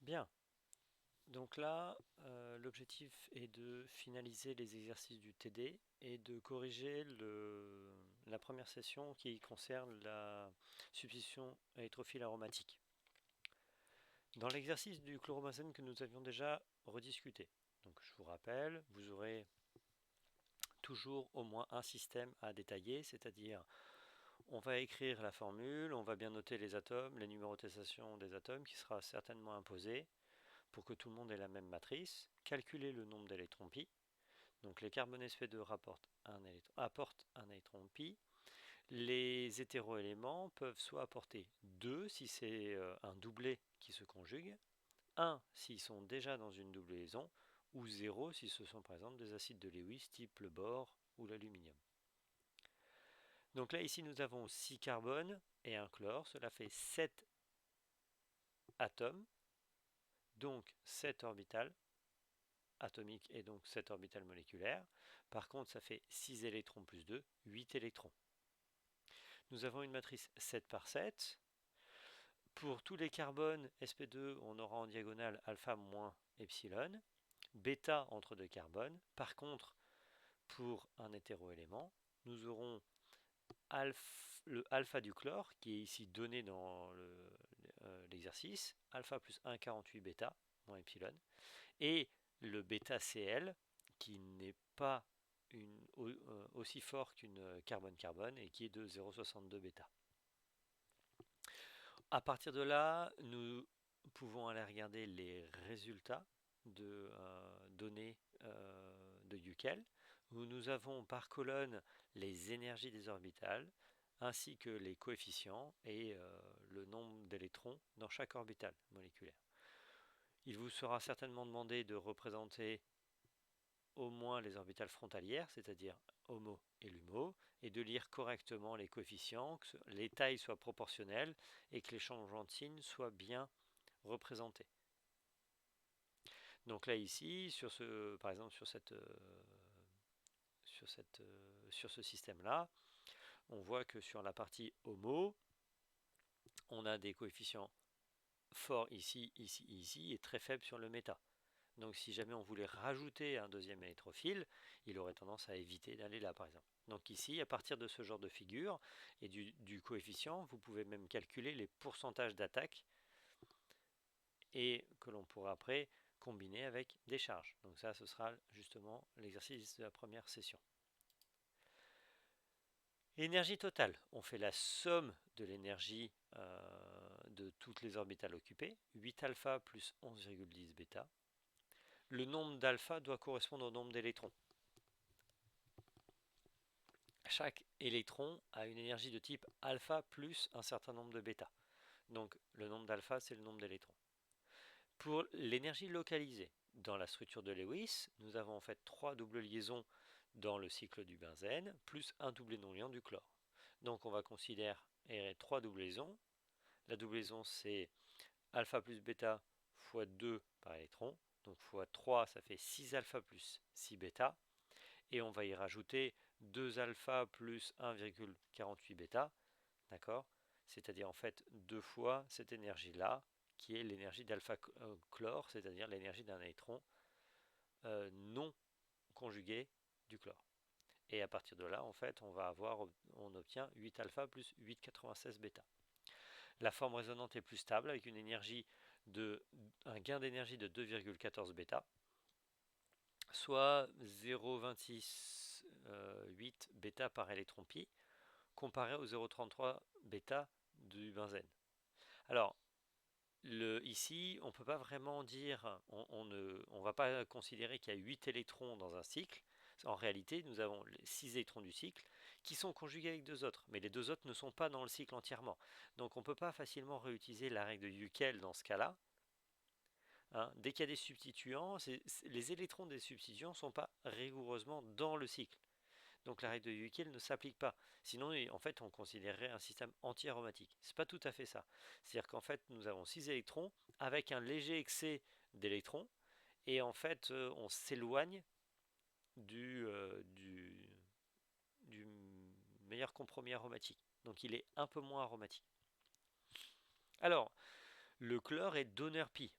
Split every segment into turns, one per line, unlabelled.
Bien. Donc là, l'objectif est de finaliser les exercices du TD et de corriger la première session qui concerne la substitution électrophile aromatique. Dans l'exercice du chlorobenzène que nous avions déjà rediscuté, donc je vous rappelle, vous aurez toujours au moins un système à détailler, c'est-à-dire on va écrire la formule, on va bien noter les atomes, les numérotations des atomes qui sera certainement imposée pour que tout le monde ait la même matrice, calculer le nombre d'électrons pi. Donc les carbones sp2 apportent un électron pi. Les hétéroéléments peuvent soit apporter 2 si c'est un doublet qui se conjugue, 1 s'ils sont déjà dans une double liaison, ou 0 si ce sont par exemple des acides de Lewis type le bore ou l'aluminium. Donc là ici nous avons 6 carbones et un chlore, cela fait 7 atomes, donc 7 orbitales atomiques et donc 7 orbitales moléculaires. Par contre ça fait 6 électrons plus 2, 8 électrons. Nous avons une matrice 7 par 7. Pour tous les carbones sp2, on aura en diagonale alpha moins epsilon, bêta entre deux carbones. Par contre, pour un hétéroélément, nous aurons le alpha du chlore, qui est ici donné dans l'exercice, alpha plus 1,48 bêta, moins epsilon, et le bêta Cl, qui n'est pas aussi fort qu'une carbone-carbone et qui est de 0,62 bêta. À partir de là, nous pouvons aller regarder les résultats de données de Yukel, où nous avons par colonne les énergies des orbitales, ainsi que les coefficients et le nombre d'électrons dans chaque orbitale moléculaire. Il vous sera certainement demandé de représenter au moins les orbitales frontalières, c'est-à-dire HOMO et LUMO, et de lire correctement les coefficients, que les tailles soient proportionnelles et que les changements de signe soient bien représentés. Donc là ici, par exemple sur ce système-là, on voit que sur la partie HOMO, on a des coefficients forts ici, ici, ici, et très faibles sur le méta. Donc si jamais on voulait rajouter un deuxième électrophile, il aurait tendance à éviter d'aller là par exemple. Donc ici, à partir de ce genre de figure et du coefficient, vous pouvez même calculer les pourcentages d'attaque et que l'on pourra après combiner avec des charges. Donc ça, ce sera justement l'exercice de la première session. Énergie totale, on fait la somme de l'énergie de toutes les orbitales occupées, 8 alpha plus 11,10 bêta. Le nombre d'alpha doit correspondre au nombre d'électrons. Chaque électron a une énergie de type alpha plus un certain nombre de bêta. Donc le nombre d'alpha, c'est le nombre d'électrons. Pour l'énergie localisée, dans la structure de Lewis, nous avons en fait 3 doubles liaisons dans le cycle du benzène, plus un doublé non liant du chlore. Donc on va considérer 3 doublesons. La doublesson, c'est alpha plus bêta fois 2 par électron. Donc fois 3, ça fait 6 alpha plus 6 bêta. Et on va y rajouter 2 alpha plus 1,48 bêta, d'accord? C'est-à-dire en fait 2 fois cette énergie-là, qui est l'énergie d'alpha chlore, c'est-à-dire l'énergie d'un électron non conjugué du chlore. Et à partir de là, en fait, on obtient 8 alpha plus 8,96 bêta. La forme résonante est plus stable avec un gain d'énergie de 2,14 bêta, soit 0,26 bêta par électron pi, comparé au 0,33 bêta du benzène. Alors, ici, on ne peut pas vraiment dire, on ne va pas considérer qu'il y a 8 électrons dans un cycle. En réalité, nous avons les 6 électrons du cycle qui sont conjugués avec 2 autres, mais les 2 autres ne sont pas dans le cycle entièrement. Donc on ne peut pas facilement réutiliser la règle de Yukel dans ce cas-là. Hein. Dès qu'il y a des substituants, les électrons des substituants ne sont pas rigoureusement dans le cycle. Donc la règle de Yukel ne s'applique pas. Sinon, en fait, on considérerait un système anti-aromatique. Ce n'est pas tout à fait ça. C'est-à-dire qu'en fait, nous avons 6 électrons avec un léger excès d'électrons, et en fait, on s'éloigne du meilleur compromis aromatique. Donc il est un peu moins aromatique. Alors, le chlore est donneur pi.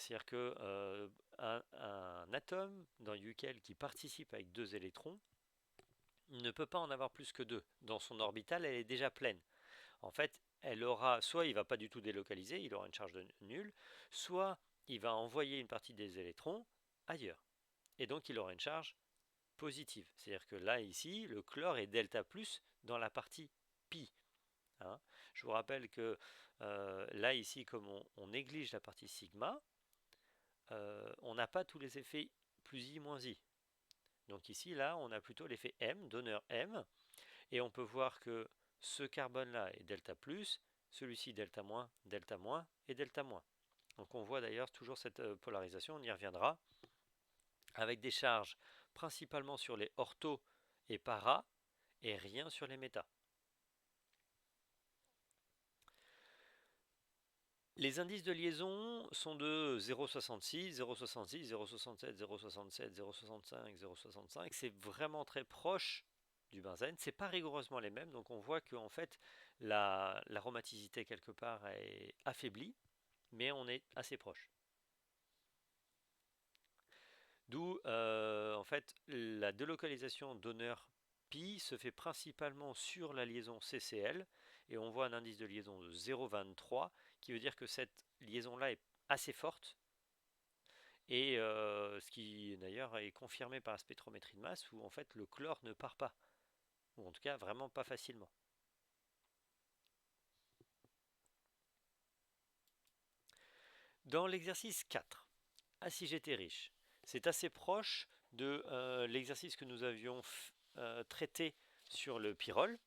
C'est-à-dire que un atome dans Yukel qui participe avec 2 électrons ne peut pas en avoir plus que 2. Dans son orbitale, elle est déjà pleine. En fait, elle aura, soit il ne va pas du tout délocaliser, il aura une charge de nulle, soit il va envoyer une partie des électrons ailleurs. Et donc il aura une charge positive. C'est-à-dire que là, ici, le chlore est delta plus dans la partie pi. Hein. Je vous rappelle que là, ici, comme on néglige la partie sigma, on n'a pas tous les effets plus i moins i. Donc ici, là, on a plutôt l'effet M, donneur M, et on peut voir que ce carbone-là est delta plus, celui-ci delta moins et delta moins. Donc on voit d'ailleurs toujours cette polarisation, on y reviendra, avec des charges principalement sur les orthos et para, et rien sur les méta. Les indices de liaison sont de 0,66, 0,66, 0,67, 0,67, 0,65, 0,65. C'est vraiment très proche du benzène. Ce n'est pas rigoureusement les mêmes, donc on voit que en fait, l'aromaticité quelque part est affaiblie, mais on est assez proche. D'où en fait la délocalisation donneur pi se fait principalement sur la liaison CCl et on voit un indice de liaison de 0,23 qui veut dire que cette liaison-là est assez forte et ce qui d'ailleurs est confirmé par la spectrométrie de masse où en fait le chlore ne part pas, ou en tout cas vraiment pas facilement. Dans l'exercice 4, acidité riche, c'est assez proche de l'exercice que nous avions traité sur le pyrrole.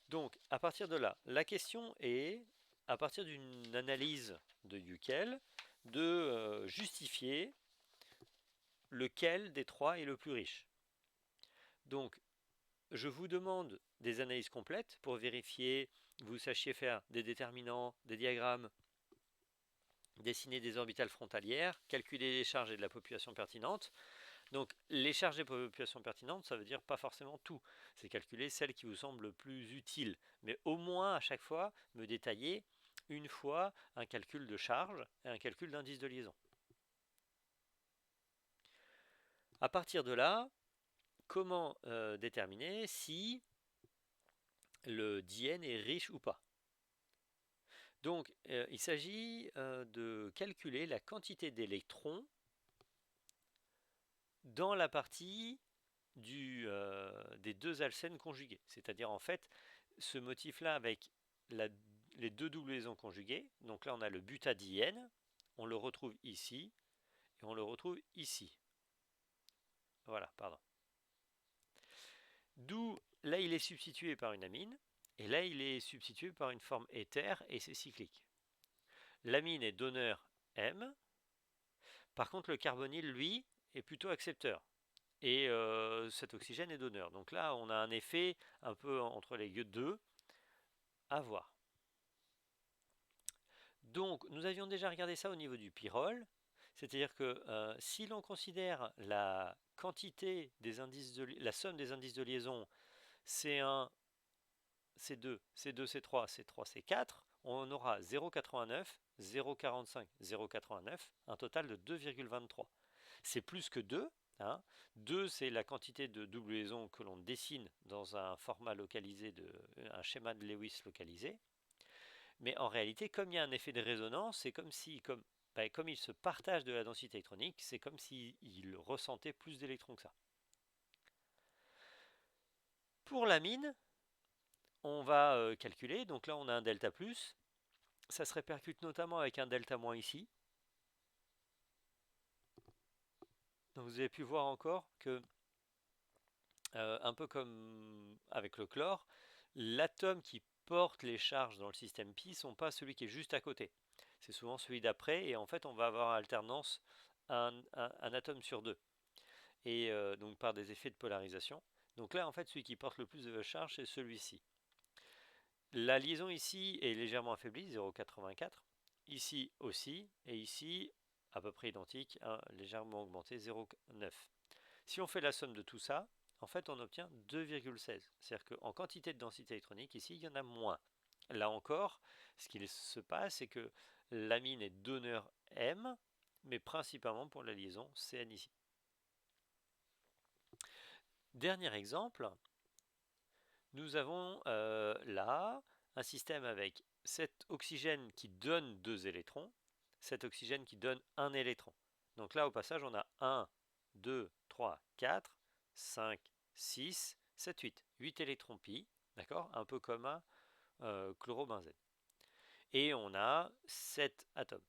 Donc, à partir de là, la question est, à partir d'une analyse de Yukel, de justifier lequel des trois est le plus riche. Donc, je vous demande des analyses complètes pour vérifier, vous sachiez faire des déterminants, des diagrammes, dessiner des orbitales frontalières, calculer les charges et de la population pertinente. Donc les charges des populations pertinentes, ça veut dire pas forcément tout. C'est calculer celles qui vous semblent le plus utiles. Mais au moins à chaque fois, me détailler une fois un calcul de charge et un calcul d'indice de liaison. À partir de là, comment déterminer si le diène est riche ou pas? Donc il s'agit de calculer la quantité d'électrons dans la partie des deux alcènes conjugués. C'est-à-dire en fait ce motif-là avec les deux doubles conjuguées. Donc là on a le butadiène, on le retrouve ici et on le retrouve ici. Voilà, pardon. D'où là il est substitué par une amine et là il est substitué par une forme éther et c'est cyclique. L'amine est donneur M. Par contre le carbonyle lui est plutôt accepteur. Et cet oxygène est donneur. Donc là, on a un effet un peu entre les deux à voir. Donc, nous avions déjà regardé ça au niveau du pyrrole, c'est-à-dire que si l'on considère la quantité des indices la somme des indices de liaison C1, C2, C2, C3, C3, C4, on aura 0,89, 0,45, 0,89, un total de 2,23. C'est plus que 2. Hein. 2, c'est la quantité de double liaison que l'on dessine dans un format localisé, un schéma de Lewis localisé. Mais en réalité, comme il y a un effet de résonance, c'est comme si, comme il se partage de la densité électronique, c'est comme s'il ressentait plus d'électrons que ça. Pour l'amine, on va calculer, donc là on a un delta plus, ça se répercute notamment avec un delta moins ici. Donc vous avez pu voir encore que, un peu comme avec le chlore, l'atome qui porte les charges dans le système pi ne sont pas celui qui est juste à côté. C'est souvent celui d'après et en fait on va avoir en alternance un atome sur deux. Et donc par des effets de polarisation. Donc là en fait celui qui porte le plus de charge c'est celui-ci. La liaison ici est légèrement affaiblie, 0,84. Ici aussi, et ici à peu près identique, légèrement augmenté, 0,9. Si on fait la somme de tout ça, en fait on obtient 2,16. C'est-à-dire qu'en quantité de densité électronique, ici il y en a moins. Là encore, ce qu'il se passe, c'est que l'amine est donneur M, mais principalement pour la liaison CN ici. Dernier exemple, nous avons là un système avec cet oxygène qui donne 2 électrons, cet oxygène qui donne 1 électron. Donc là, au passage, on a 1, 2, 3, 4, 5, 6, 7, 8. 8 électrons pi, d'accord? Un peu comme un chlorobenzène. Et on a 7 atomes.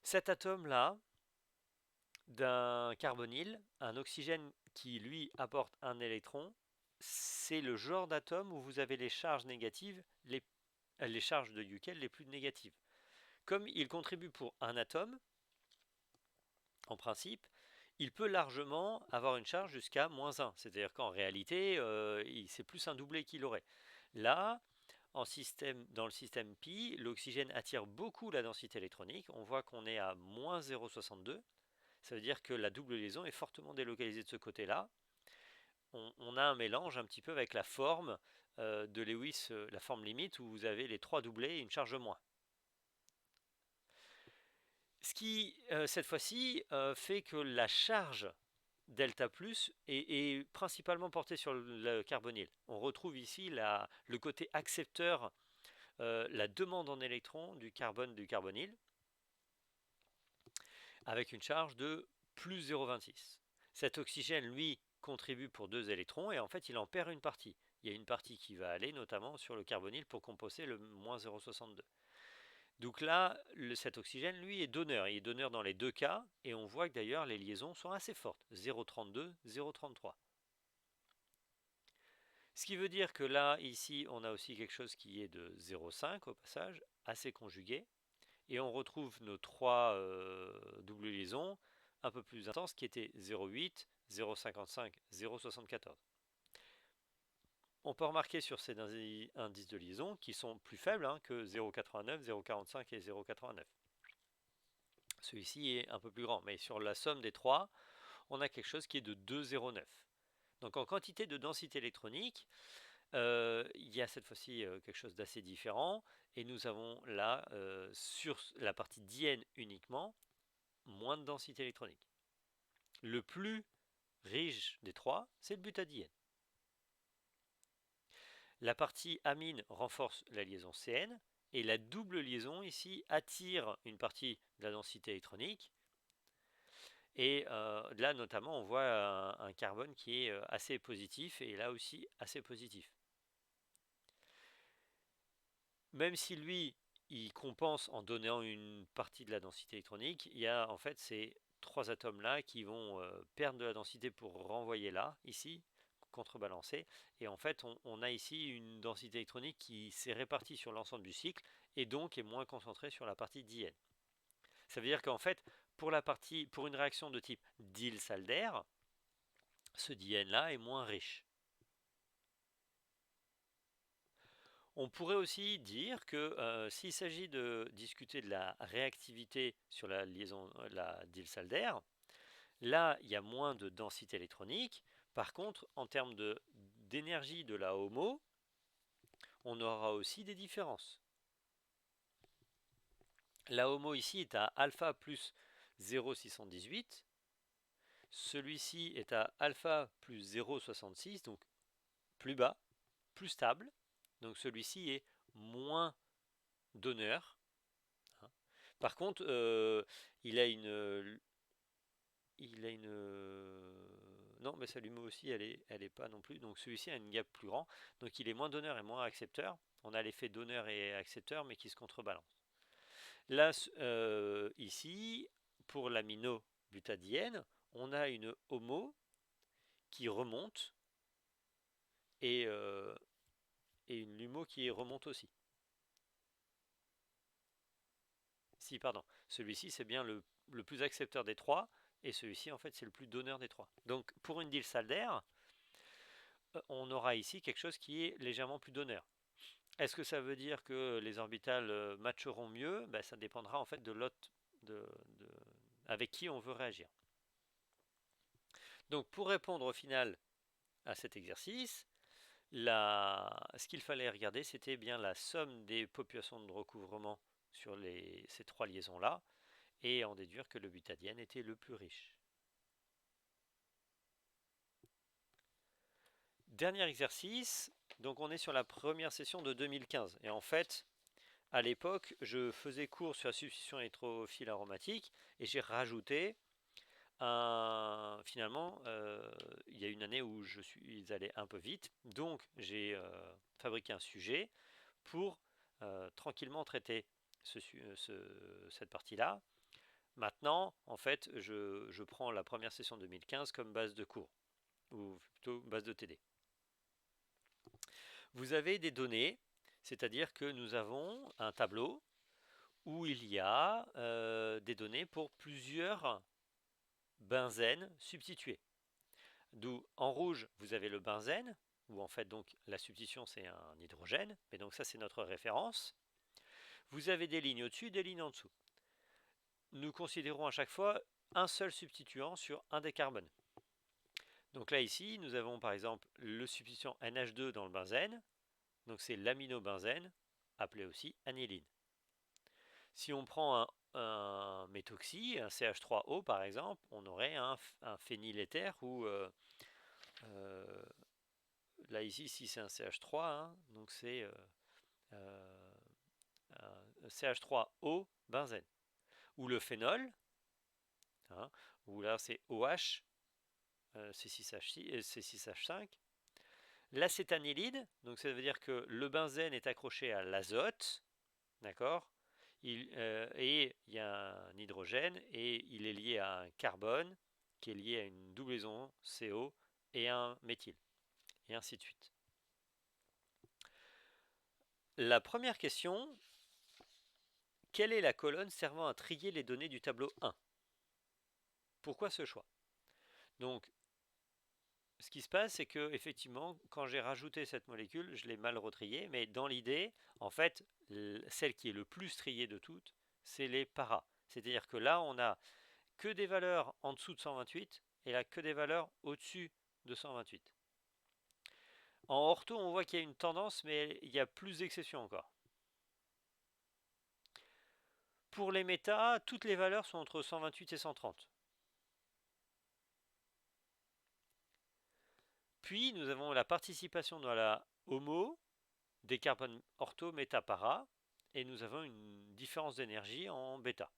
Cet atome-là, d'un carbonyle, un oxygène qui lui apporte un électron, c'est le genre d'atome où vous avez les charges négatives, les charges de Yuckel les plus négatives. Comme il contribue pour un atome, en principe, il peut largement avoir une charge jusqu'à -1. C'est-à-dire qu'en réalité, c'est plus un doublé qu'il aurait. Là, dans le système pi, l'oxygène attire beaucoup la densité électronique. On voit qu'on est à -0,62. Ça veut dire que la double liaison est fortement délocalisée de ce côté-là. On a un mélange un petit peu avec la forme de Lewis, la forme limite, où vous avez les 3 doublés et une charge moins. Ce qui, cette fois-ci, fait que la charge delta plus est principalement portée sur le carbonyle. On retrouve ici le côté accepteur, la demande en électrons du carbonyle, avec une charge de plus 0,26. Cet oxygène, lui, contribue pour 2 électrons et en fait, il en perd une partie. Il y a une partie qui va aller notamment sur le carbonyle pour composer le -0,62. Donc là, cet oxygène, lui, est donneur. Il est donneur dans les deux cas, et on voit que d'ailleurs les liaisons sont assez fortes, 0,32, 0,33. Ce qui veut dire que là, ici, on a aussi quelque chose qui est de 0,5 au passage, assez conjugué, et on retrouve nos 3 doubles liaisons un peu plus intenses qui étaient 0,8, 0,55, 0,74. On peut remarquer sur ces indices de liaison qui sont plus faibles que 0,89, 0,45 et 0,89. Celui-ci est un peu plus grand, mais sur la somme des trois, on a quelque chose qui est de 2,09. Donc en quantité de densité électronique, il y a cette fois-ci quelque chose d'assez différent, et nous avons là, sur la partie diène uniquement, moins de densité électronique. Le plus riche des trois, c'est le butadiène. La partie amine renforce la liaison CN, et la double liaison ici attire une partie de la densité électronique. Et là, notamment, on voit un carbone qui est assez positif, et là aussi assez positif. Même si lui, il compense en donnant une partie de la densité électronique, il y a en fait ces 3 atomes-là qui vont perdre de la densité pour renvoyer là, ici, contrebalancer. Et en fait, on a ici une densité électronique qui s'est répartie sur l'ensemble du cycle, et donc est moins concentrée sur la partie diène. Ça veut dire qu'en fait, pour une réaction de type Diels-Alder, ce diène-là est moins riche. On pourrait aussi dire que s'il s'agit de discuter de la réactivité sur la liaison, la Diels-Alder, là, il y a moins de densité électronique. Par contre, en termes d'énergie de la HOMO, on aura aussi des différences. La HOMO ici est à alpha plus 0,618. Celui-ci est à alpha plus 0,66, donc plus bas, plus stable. Donc celui-ci est moins donneur. Par contre, il a une... Non, mais sa LUMO aussi, elle est pas non plus. Donc celui-ci a une gap plus grand. Donc il est moins donneur et moins accepteur. On a l'effet donneur et accepteur, mais qui se contrebalance. Là, ici, pour l'aminobutadiène, on a une HOMO qui remonte et une LUMO qui remonte aussi. Si, pardon. Celui-ci, c'est bien le plus accepteur des trois, et celui-ci, en fait, c'est le plus donneur des trois. Donc, pour une Diels-Alder, on aura ici quelque chose qui est légèrement plus donneur. Est-ce que ça veut dire que les orbitales matcheront mieux? Ça dépendra en fait de l'hôte avec qui on veut réagir. Donc, pour répondre au final à cet exercice, ce qu'il fallait regarder, c'était bien la somme des populations de recouvrement sur ces 3 liaisons-là et en déduire que le butadiène était le plus riche. Dernier exercice, donc on est sur la première session de 2015 et en fait à l'époque je faisais cours sur la substitution électrophile aromatique et j'ai rajouté finalement il y a une année où ils allaient un peu vite, donc j'ai fabriqué un sujet pour tranquillement traiter cette partie-là. Maintenant, en fait, je prends la première session 2015 comme base de cours, ou plutôt base de TD. Vous avez des données, c'est-à-dire que nous avons un tableau où il y a des données pour plusieurs benzènes substitués. D'où en rouge, vous avez le benzène, où en fait donc la substitution c'est un hydrogène, mais donc ça c'est notre référence. Vous avez des lignes au-dessus, des lignes en dessous. Nous considérons à chaque fois un seul substituant sur un des carbones. Donc là ici, nous avons par exemple le substituant NH2 dans le benzène, donc c'est l'aminobenzène, appelé aussi aniline. Si on prend un méthoxy, un CH3O par exemple, on aurait un phényléther ou là ici, si c'est un CH3, hein, donc c'est un CH3O benzène. Ou le phénol, hein, où là c'est OH, C6H5. L'acétanilide, donc ça veut dire que le benzène est accroché à l'azote, d'accord, et il y a un hydrogène et il est lié à un carbone qui est lié à une doublon CO et un méthyle, et ainsi de suite. La première question, quelle est la colonne servant à trier les données du tableau 1? Pourquoi ce choix? Donc, ce qui se passe, c'est que effectivement, quand j'ai rajouté cette molécule, je l'ai mal retriée, mais dans l'idée, en fait, celle qui est le plus triée de toutes, c'est les paras. C'est-à-dire que là, on a que des valeurs en dessous de 128 et là que des valeurs au-dessus de 128. En ortho, on voit qu'il y a une tendance, mais il y a plus d'exceptions encore. Pour les méta, toutes les valeurs sont entre 128 et 130. Puis, nous avons la participation dans la homo des carbones ortho méta para et nous avons une différence d'énergie en bêta.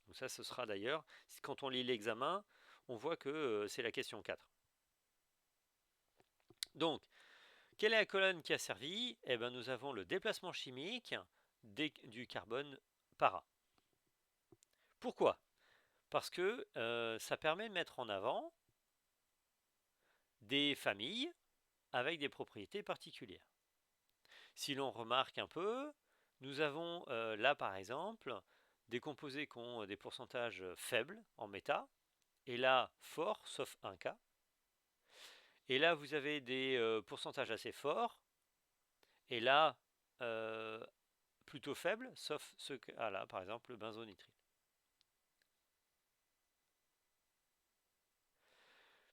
Donc ça, ce sera d'ailleurs, quand on lit l'examen, on voit que c'est la question 4. Donc, quelle est la colonne qui a servi? Eh bien, nous avons le déplacement chimique du carbone para. Pourquoi? Parce que ça permet de mettre en avant des familles avec des propriétés particulières. Si l'on remarque un peu, nous avons là par exemple des composés qui ont des pourcentages faibles en méta, et là forts sauf un cas. Et là vous avez des pourcentages assez forts, et là plutôt faibles, sauf ce cas là, par exemple le benzonitrile.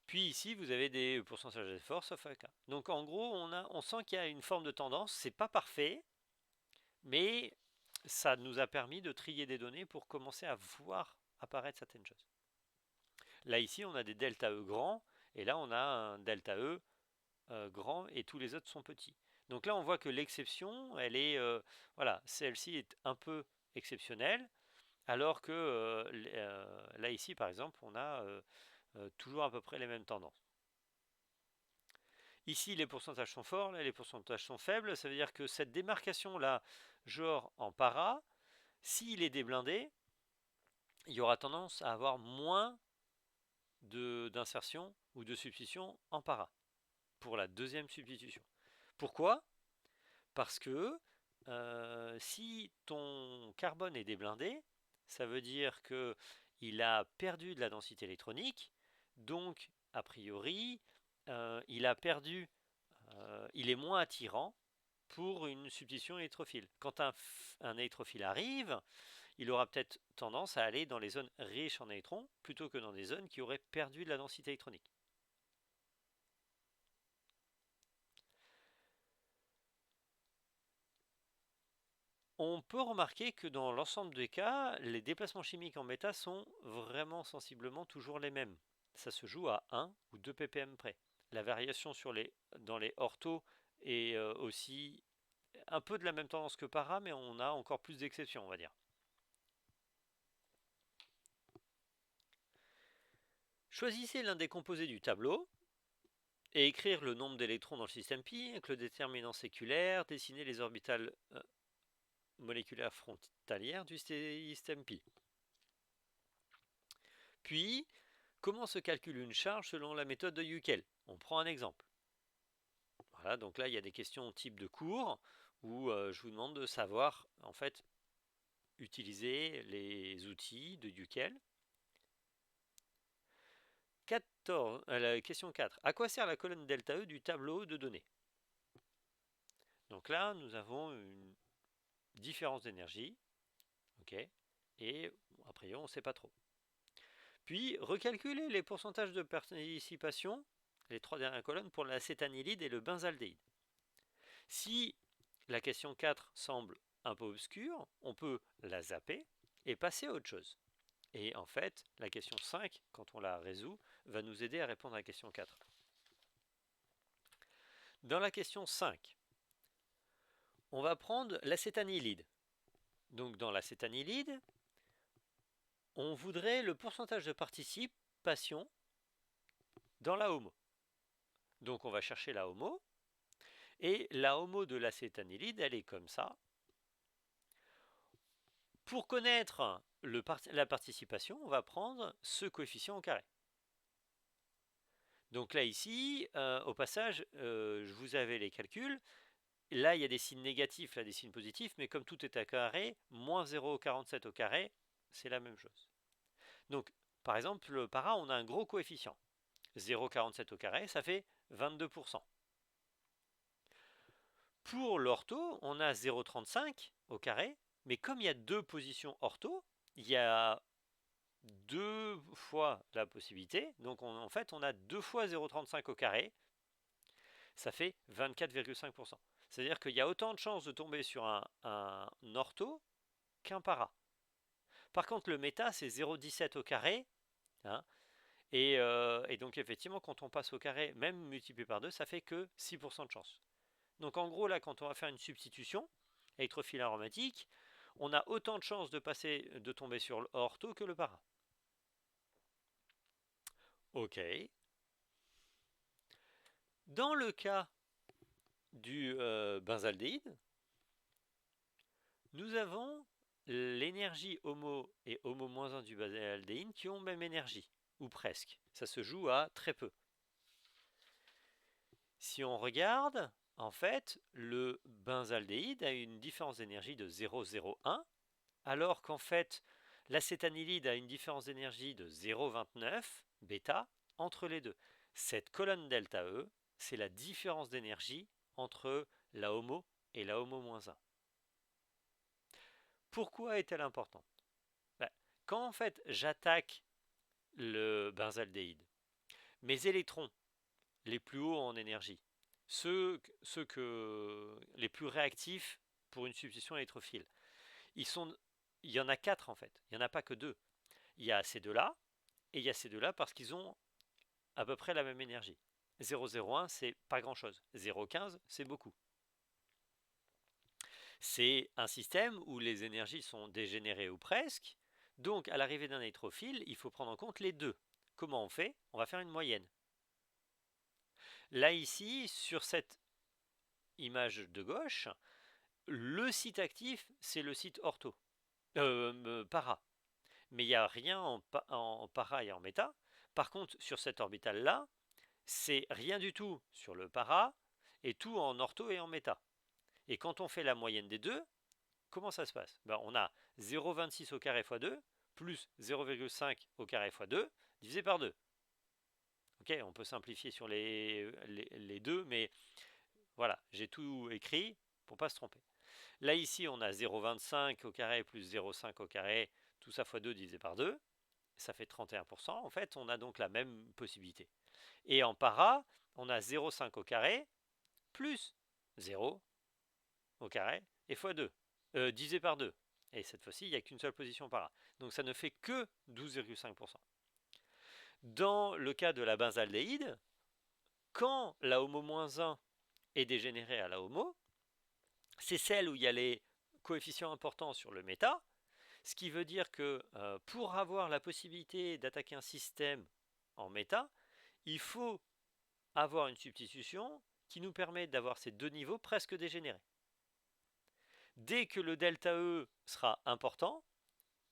Puis ici, vous avez des pourcentages assez forts, sauf un cas. Donc en gros, on sent qu'il y a une forme de tendance. C'est pas parfait, mais ça nous a permis de trier des données pour commencer à voir apparaître certaines choses. Là ici, on a des delta E grands, et là on a un delta E grand, et tous les autres sont petits. Donc là, on voit que l'exception, elle est, voilà, celle-ci est un peu exceptionnelle, alors que là ici, par exemple, on a toujours à peu près les mêmes tendances. Ici, les pourcentages sont forts, là, les pourcentages sont faibles. Ça veut dire que cette démarcation-là, genre en para, s'il est déblindé, il y aura tendance à avoir moins d'insertion ou de substitution en para pour la deuxième substitution. Pourquoi? Parce que si ton carbone est déblindé, ça veut dire qu'il a perdu de la densité électronique, donc a priori, il a perdu, il est moins attirant pour une substitution électrophile. Quand un électrophile arrive, il aura peut-être tendance à aller dans les zones riches en électrons plutôt que dans des zones qui auraient perdu de la densité électronique. On peut remarquer que dans l'ensemble des cas, les déplacements chimiques en bêta sont vraiment sensiblement toujours les mêmes. Ça se joue à 1 ou 2 ppm près. La variation dans les orthos est aussi un peu de la même tendance que para, mais on a encore plus d'exceptions, on va dire. Choisissez l'un des composés du tableau et écrire le nombre d'électrons dans le système pi avec le déterminant séculaire, dessiner les orbitales moléculaires frontalières du système pi. Puis, comment se calcule une charge selon la méthode de Yukel? On prend un exemple. Voilà, donc là, il y a des questions type de cours où je vous demande de savoir, en fait, utiliser les outils de Yukel. Question 4. À quoi sert la colonne delta E du tableau de données? Donc là, nous avons une différence d'énergie. Ok. Et a priori, on ne sait pas trop. Puis, recalculer les pourcentages de participation, les 3 dernières colonnes, pour l'acétanilide et le benzaldéhyde. Si la question 4 semble un peu obscure, on peut la zapper et passer à autre chose. Et en fait, la question 5, quand on la résout, va nous aider à répondre à la question 4. Dans la question 5, on va prendre l'acétanilide. Donc dans l'acétanilide, on voudrait le pourcentage de participation dans la HOMO. Donc on va chercher la HOMO. Et la HOMO de l'acétanilide, elle est comme ça. Pour connaître la participation, on va prendre ce coefficient au carré. Donc là ici, au passage, je vous avais les calculs. Là, il y a des signes négatifs, là des signes positifs, mais comme tout est à carré, moins 0,47 au carré, c'est la même chose. Donc, par exemple, le para, on a un gros coefficient. 0,47 au carré, ça fait 22%. Pour l'ortho, on a 0,35 au carré, mais comme il y a deux positions ortho, il y a deux fois la possibilité. Donc en fait, on a 2 fois 0,35 au carré. Ça fait 24,5%. C'est-à-dire qu'il y a autant de chances de tomber sur un ortho qu'un para. Par contre, le méta, c'est 0,17 au carré. Hein, et donc effectivement, quand on passe au carré, même multiplié par 2, ça fait que 6% de chance. Donc en gros, là, quand on va faire une substitution, électrophile aromatique, on a autant de chances de tomber sur l'ortho que le para. Ok. Dans le cas du benzaldéhyde, nous avons l'énergie HOMO et HOMO-1 du benzaldéhyde qui ont même énergie, ou presque. Ça se joue à très peu. Si on regarde, en fait, le benzaldéhyde a une différence d'énergie de 0,01, alors qu'en fait, l'acétanilide a une différence d'énergie de 0,29 bêta entre les deux. Cette colonne delta E, c'est la différence d'énergie entre la HOMO et la HOMO-1. Pourquoi est-elle importante? Quand en fait j'attaque le benzaldéhyde, mes électrons les plus hauts en énergie, les plus réactifs pour une substitution électrophile, il y en a 4 en fait, il n'y en a pas que 2. Il y a ces deux-là, et il y a ces deux-là parce qu'ils ont à peu près la même énergie. 0,01 c'est pas grand-chose, 0,15 c'est beaucoup. C'est un système où les énergies sont dégénérées ou presque, donc à l'arrivée d'un électrophile, il faut prendre en compte les deux. Comment on fait? On va faire une moyenne. Là ici, sur cette image de gauche, le site actif, c'est le site ortho, para. Mais il n'y a rien en para et en méta. Par contre, sur cette orbitale-là, c'est rien du tout sur le para et tout en ortho et en méta. Et quand on fait la moyenne des deux, comment ça se passe? On a 0,26 au carré fois 2 plus 0,5 au carré fois 2 divisé par 2. Ok, on peut simplifier sur les deux, mais voilà, j'ai tout écrit pour ne pas se tromper. Là ici, on a 0,25 au carré plus 0,5 au carré, tout ça fois 2 divisé par 2, ça fait 31%. En fait, on a donc la même possibilité. Et en para, on a 0,5 au carré plus 0 au carré et fois 2. divisé par 2. Et cette fois-ci, il n'y a qu'une seule position para. Donc ça ne fait que 12,5%. Dans le cas de la benzaldéhyde, quand la HOMO-1 est dégénérée à la HOMO, c'est celle où il y a les coefficients importants sur le méta, ce qui veut dire que pour avoir la possibilité d'attaquer un système en méta, il faut avoir une substitution qui nous permet d'avoir ces deux niveaux presque dégénérés. Dès que le delta E sera important,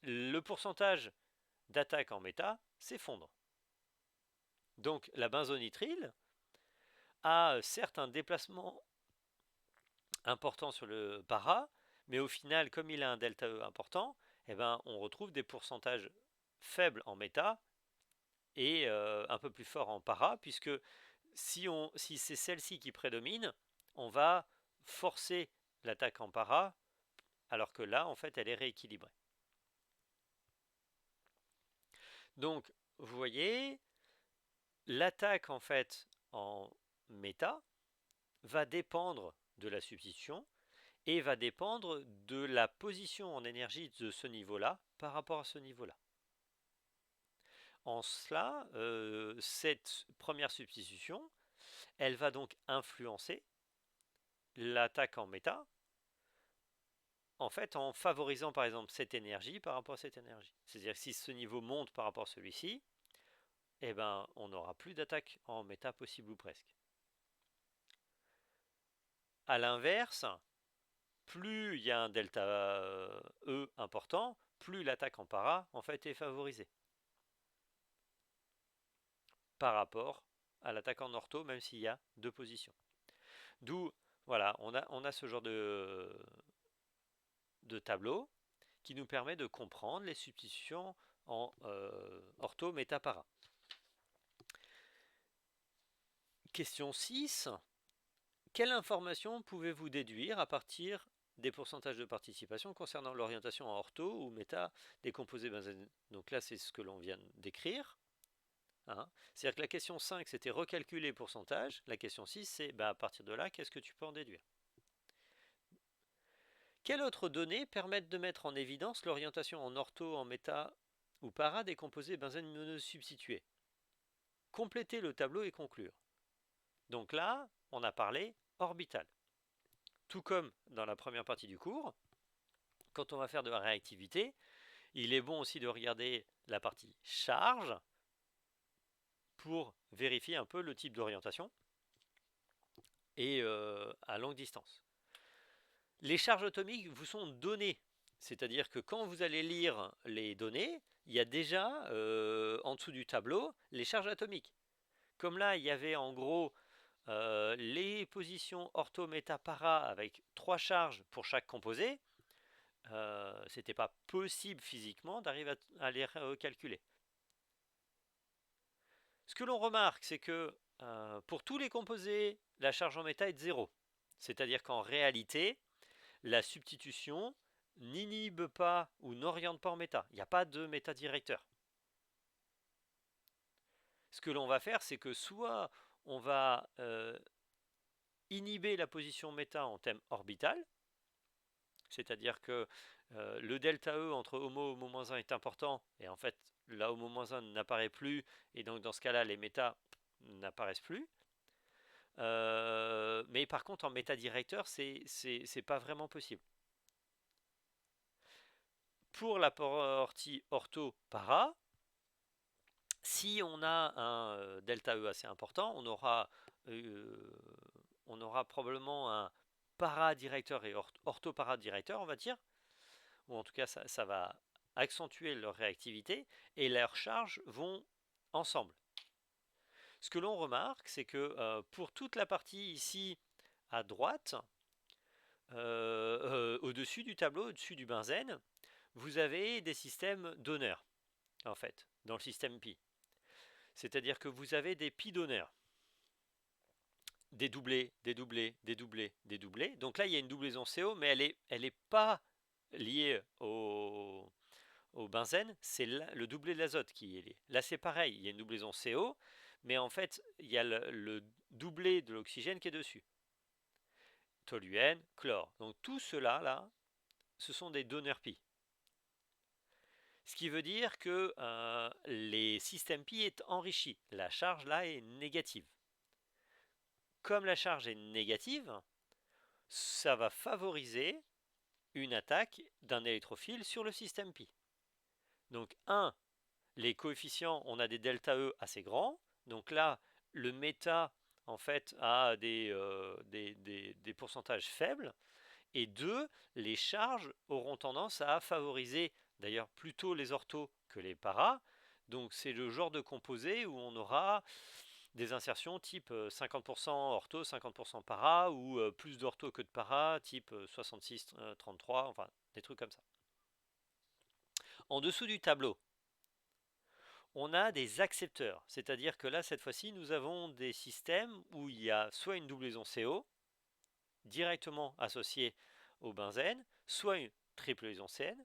le pourcentage d'attaque en méta s'effondre. Donc la benzonitrile a certes un déplacement important sur le para, mais au final, comme il a un delta E important, eh ben, on retrouve des pourcentages faibles en méta et un peu plus forts en para, puisque si c'est celle-ci qui prédomine, on va forcer l'attaque en para, alors que là, en fait, elle est rééquilibrée. Donc, vous voyez, l'attaque, en fait, en méta va dépendre de la substitution et va dépendre de la position en énergie de ce niveau-là par rapport à ce niveau-là. En cela, cette première substitution, elle va donc influencer l'attaque en méta, en fait, en favorisant par exemple cette énergie par rapport à cette énergie. C'est-à-dire que si ce niveau monte par rapport à celui-ci, eh ben, on n'aura plus d'attaque en méta possible ou presque. A l'inverse, plus il y a un delta E important, plus l'attaque en para en fait est favorisée par rapport à l'attaque en ortho, même s'il y a deux positions. D'où, voilà, on a ce genre de tableau qui nous permet de comprendre les substitutions en ortho, méta, para. Question 6. Quelle information pouvez-vous déduire à partir des pourcentages de participation concernant l'orientation en ortho ou méta des composés benzène? Donc là, c'est ce que l'on vient d'écrire. Hein. C'est-à-dire que la question 5, c'était recalculer les pourcentages. La question 6, c'est à partir de là, qu'est-ce que tu peux en déduire? Quelles autres données permettent de mettre en évidence l'orientation en ortho, en méta ou para des composés benzène monosubstitués? Compléter le tableau et conclure. Donc là, on a parlé orbital. Tout comme dans la première partie du cours, quand on va faire de la réactivité, il est bon aussi de regarder la partie charge pour vérifier un peu le type d'orientation et à longue distance. Les charges atomiques vous sont données, c'est-à-dire que quand vous allez lire les données, il y a déjà en dessous du tableau les charges atomiques. Comme là, il y avait en gros les positions ortho, méta, para avec 3 charges pour chaque composé, c'était pas possible physiquement d'arriver à les calculer. Ce que l'on remarque, c'est que pour tous les composés, la charge en méta est de 0. C'est-à-dire qu'en réalité, la substitution n'inhibe pas ou n'oriente pas en méta. Il n'y a pas de méta directeur. Ce que l'on va faire, c'est que soit on va inhiber la position méta en thème orbital, c'est-à-dire que le delta E entre HOMO et HOMO-1 est important, et en fait la HOMO-1 n'apparaît plus, et donc dans ce cas-là, les méta n'apparaissent plus. Mais par contre, en méta directeur, c'est pas vraiment possible. Pour la partie ortho-para, si on a un delta E assez important, on aura probablement un para-directeur et ortho-para-directeur, on va dire, ou en tout cas ça va accentuer leur réactivité et leurs charges vont ensemble. Ce que l'on remarque, c'est que pour toute la partie ici à droite, au-dessus du tableau, au-dessus du benzène, vous avez des systèmes donneurs, en fait, dans le système pi. C'est-à-dire que vous avez des pi donneurs. Des doublés, des doublés, des doublés, des doublés. Donc là, il y a une doublaison CO, mais elle n'est pas liée au benzène, c'est le doublé de l'azote qui est lié. Là, c'est pareil, il y a une doublaison CO, mais en fait, il y a le doublé de l'oxygène qui est dessus. Toluène, chlore. Donc tout cela, là, ce sont des donneurs pi. Ce qui veut dire que les systèmes pi est enrichi. La charge là est négative. Comme la charge est négative, ça va favoriser une attaque d'un électrophile sur le système pi. Donc 1, les coefficients, on a des delta E assez grands. Donc là, le méta, en fait, a des pourcentages faibles. Et 2, les charges auront tendance à favoriser, d'ailleurs, plutôt les orthos que les paras. Donc c'est le genre de composé où on aura des insertions type 50% ortho, 50% para, ou plus d'ortho que de para, type 66-33, enfin des trucs comme ça. En dessous du tableau, on a des accepteurs, c'est-à-dire que là, cette fois-ci, nous avons des systèmes où il y a soit une doublon CO directement associée au benzène, soit une triple liaison CN,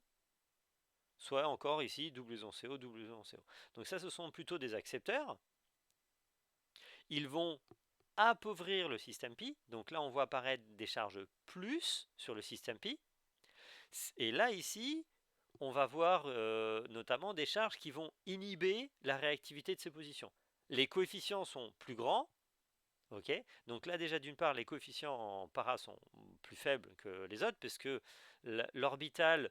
soit encore ici doublon CO, doublon CO. Donc ça, ce sont plutôt des accepteurs. Ils vont appauvrir le système pi. Donc là, on voit apparaître des charges plus sur le système pi. Et là, ici, on va voir notamment des charges qui vont inhiber la réactivité de ces positions. Les coefficients sont plus grands. Okay, donc là, déjà, d'une part, les coefficients en para sont plus faibles que les autres, parce que l'orbital,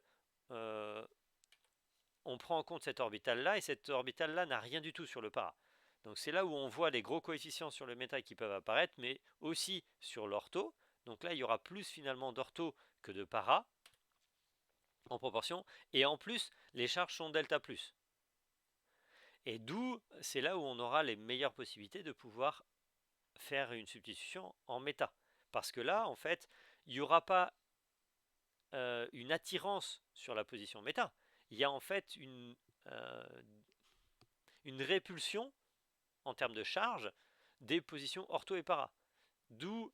on prend en compte cette orbitale-là, et cette orbitale-là n'a rien du tout sur le para. Donc c'est là où on voit les gros coefficients sur le métal qui peuvent apparaître, mais aussi sur l'ortho. Donc là, il y aura plus finalement d'ortho que de para en proportion. Et en plus, les charges sont delta plus. Et d'où, c'est là où on aura les meilleures possibilités de pouvoir faire une substitution en méta. Parce que là, en fait, il n'y aura pas une attirance sur la position méta. Il y a en fait une répulsion en termes de charge des positions ortho et para. D'où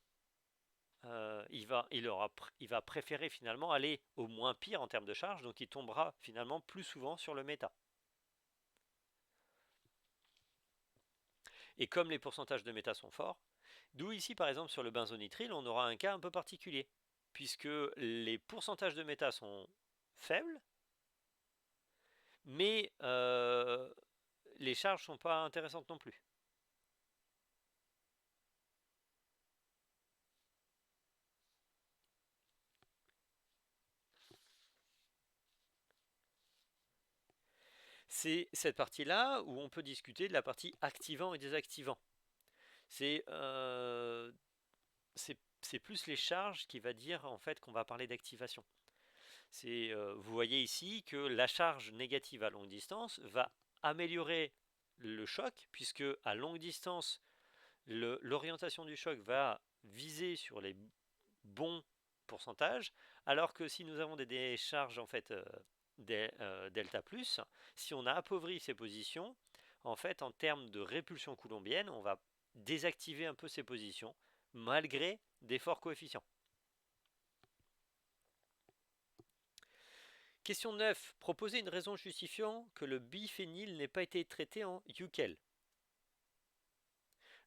il va préférer finalement aller au moins pire en termes de charge, donc il tombera finalement plus souvent sur le méta. Et comme les pourcentages de méta sont forts, d'où ici par exemple sur le benzonitrile, on aura un cas un peu particulier, puisque les pourcentages de méta sont faibles, mais les charges ne sont pas intéressantes non plus. C'est cette partie-là où on peut discuter de la partie activant et désactivant. C'est plus les charges qui va dire en fait qu'on va parler d'activation. Vous voyez ici que la charge négative à longue distance va améliorer le choc, puisque à longue distance, l'orientation du choc va viser sur les bons pourcentages, alors que si nous avons des charges en fait delta plus, si on a appauvri ces positions, en fait en termes de répulsion coulombienne, on va désactiver un peu ces positions, malgré des forts coefficients. Question 9. Proposez une raison justifiant que le biphényle n'ait pas été traité en UCAL.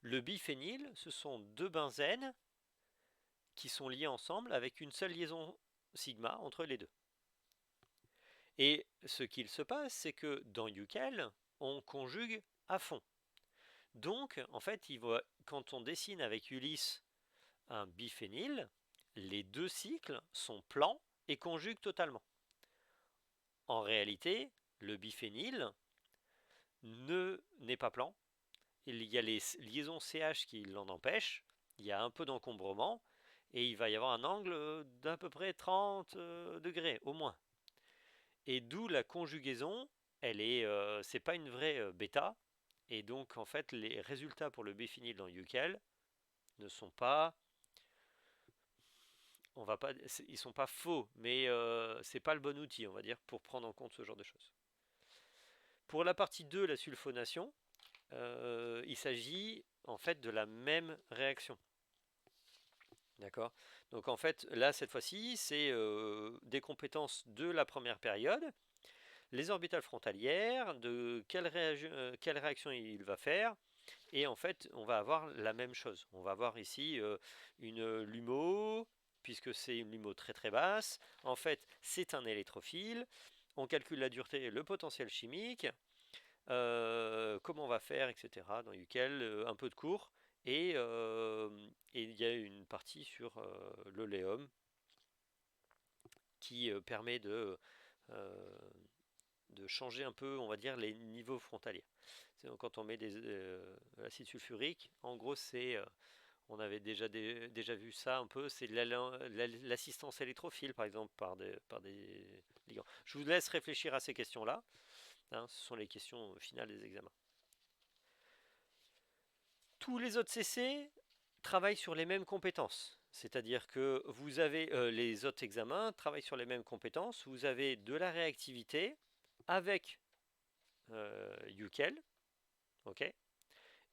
Le biphényle, ce sont deux benzènes qui sont liés ensemble avec une seule liaison sigma entre les deux. Et ce qu'il se passe, c'est que dans UCAL, on conjugue à fond. Donc, en fait, quand on dessine avec Ulysse un biphényle, les deux cycles sont plans et conjuguent totalement. En réalité, le biphényle n'est pas plan. Il y a les liaisons CH qui l'en empêchent. Il y a un peu d'encombrement et il va y avoir un angle d'à peu près 30 degrés au moins. Et d'où la conjugaison, c'est pas une vraie bêta. Et donc en fait les résultats pour le biphényle dans UCAL ne sont pas, ils sont pas faux, mais c'est pas le bon outil, on va dire, pour prendre en compte ce genre de choses. Pour la partie 2, la sulfonation, il s'agit en fait de la même réaction. D'accord. Donc en fait, là, cette fois-ci, c'est des compétences de la première période, les orbitales frontalières, de quelle réaction il va faire, et en fait, on va avoir la même chose. On va avoir ici une LUMO, puisque c'est une LUMO très très basse. En fait, c'est un électrophile. On calcule la dureté et le potentiel chimique. Comment on va faire, etc. Dans lequel un peu de cours. Et il y a une partie sur l'oléum qui permet euh, de changer un peu, on va dire, les niveaux frontaliers. Quand on met l'acide sulfurique, en gros, on avait déjà vu ça un peu, c'est l'assistance électrophile, par exemple, par des ligands. Je vous laisse réfléchir à ces questions-là. Hein, ce sont les questions finales des examens. Tous les autres CC travaillent sur les mêmes compétences. C'est-à-dire que vous avez les autres examens travaillent sur les mêmes compétences. Vous avez de la réactivité avec UCL, ok,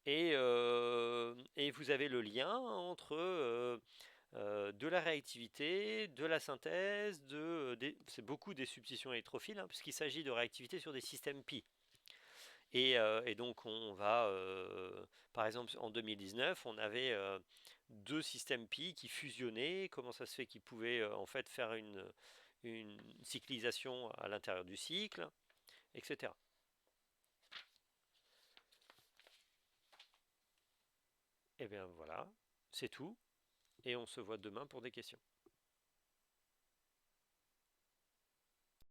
et vous avez le lien entre de la réactivité, de la synthèse, c'est beaucoup des substitutions électrophiles, hein, puisqu'il s'agit de réactivité sur des systèmes pi. Et donc on va, par exemple en 2019, on avait deux systèmes pi qui fusionnaient. Comment ça se fait qu'ils pouvaient en fait faire une cyclisation à l'intérieur du cycle, etc. Et bien voilà, c'est tout. Et on se voit demain pour des questions.